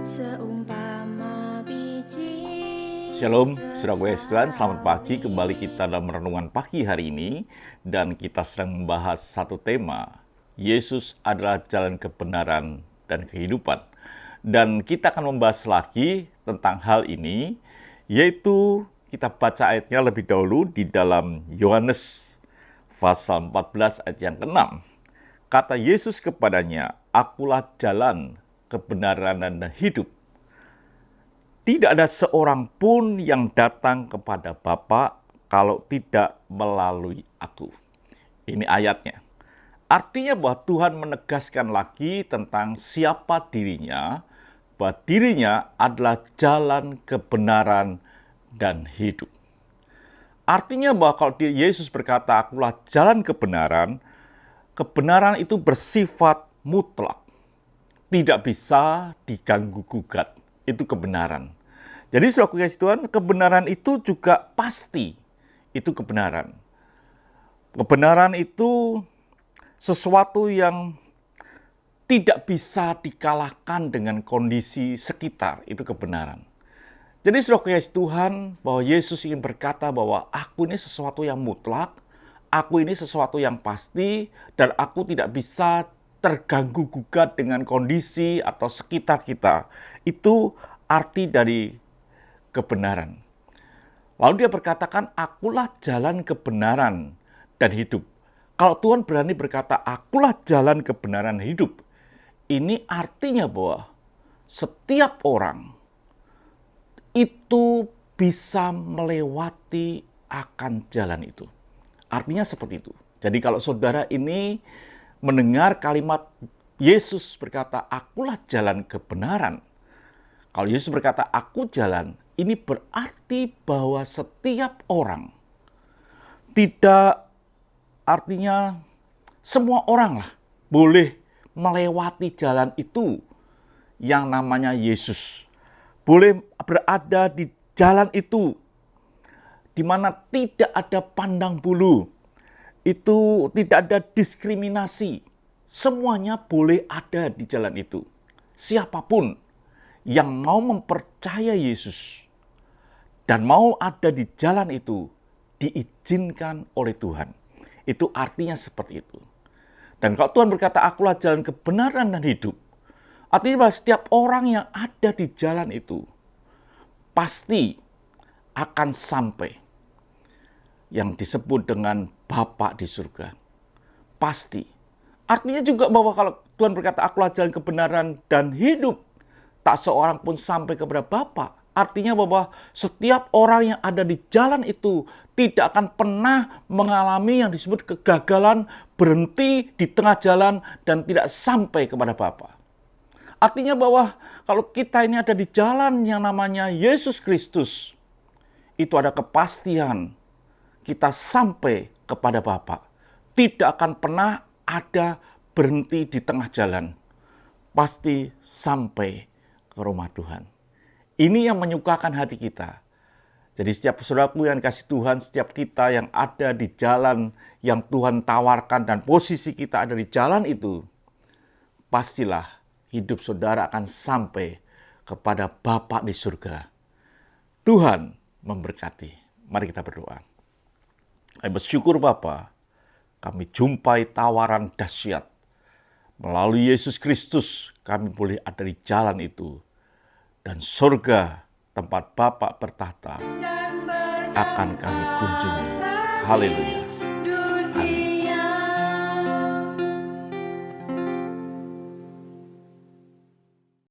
Seumpama biji. Shalom, saudara Yesus Tuhan, selamat pagi. Kembali kita dalam renungan pagi hari ini. Dan kita sedang membahas satu tema, Yesus adalah jalan kebenaran dan kehidupan. Dan kita akan membahas lagi tentang hal ini, yaitu kita baca ayatnya lebih dahulu di dalam Yohanes pasal 14 ayat yang ke-6. Kata Yesus kepadanya, "Akulah jalan, kebenaran dan hidup. Tidak ada seorang pun yang datang kepada Bapa kalau tidak melalui aku." Ini ayatnya. Artinya bahwa Tuhan menegaskan lagi tentang siapa dirinya, bahwa dirinya adalah jalan kebenaran dan hidup. Artinya bahwa kalau Yesus berkata, "Akulah jalan kebenaran", kebenaran itu bersifat mutlak. Tidak bisa diganggu-gugat. Itu kebenaran. Jadi saudara kasih Tuhan, kebenaran itu juga pasti. Itu kebenaran. Kebenaran itu sesuatu yang tidak bisa dikalahkan dengan kondisi sekitar. Itu kebenaran. Jadi saudara kasih Tuhan, bahwa Yesus ingin berkata bahwa aku ini sesuatu yang mutlak, aku ini sesuatu yang pasti, dan aku tidak bisa terganggu-gugat dengan kondisi atau sekitar kita. Itu arti dari kebenaran. Lalu dia berkatakan, "Akulah jalan kebenaran dan hidup." Kalau Tuhan berani berkata, "Akulah jalan kebenaran dan hidup", ini artinya bahwa setiap orang itu bisa melewati akan jalan itu. Artinya seperti itu. Jadi kalau saudara ini mendengar kalimat Yesus berkata, "Akulah jalan kebenaran." Kalau Yesus berkata, "Aku jalan", ini berarti bahwa setiap orang, tidak artinya semua orang lah boleh melewati jalan itu yang namanya Yesus. Boleh berada di jalan itu di mana tidak ada pandang bulu. Itu tidak ada diskriminasi. Semuanya boleh ada di jalan itu. Siapapun yang mau mempercaya Yesus dan mau ada di jalan itu, diizinkan oleh Tuhan. Itu artinya seperti itu. Dan kalau Tuhan berkata, "Akulah jalan kebenaran dan hidup", artinya bahwa setiap orang yang ada di jalan itu pasti akan sampai yang disebut dengan Bapa di surga. Pasti. Artinya juga bahwa kalau Tuhan berkata, "Akulah jalan kebenaran dan hidup", tak seorang pun sampai kepada Bapa. Artinya bahwa setiap orang yang ada di jalan itu tidak akan pernah mengalami yang disebut kegagalan, berhenti di tengah jalan, dan tidak sampai kepada Bapa. Artinya bahwa kalau kita ini ada di jalan yang namanya Yesus Kristus, itu ada kepastian kita sampai kepada Bapa. Tidak akan pernah ada berhenti di tengah jalan. Pasti sampai ke rumah Tuhan. Ini yang menyukakan hati kita. Jadi setiap saudaraku yang dikasih Tuhan, setiap kita yang ada di jalan yang Tuhan tawarkan dan posisi kita ada di jalan itu, pastilah hidup saudara akan sampai kepada Bapa di surga. Tuhan memberkati. Mari kita berdoa. Kami bersyukur Bapa, kami jumpai tawaran dahsyat. Melalui Yesus Kristus, kami boleh ada di jalan itu. Dan surga, tempat Bapa bertahta, akan kami kunjungi. Haleluya.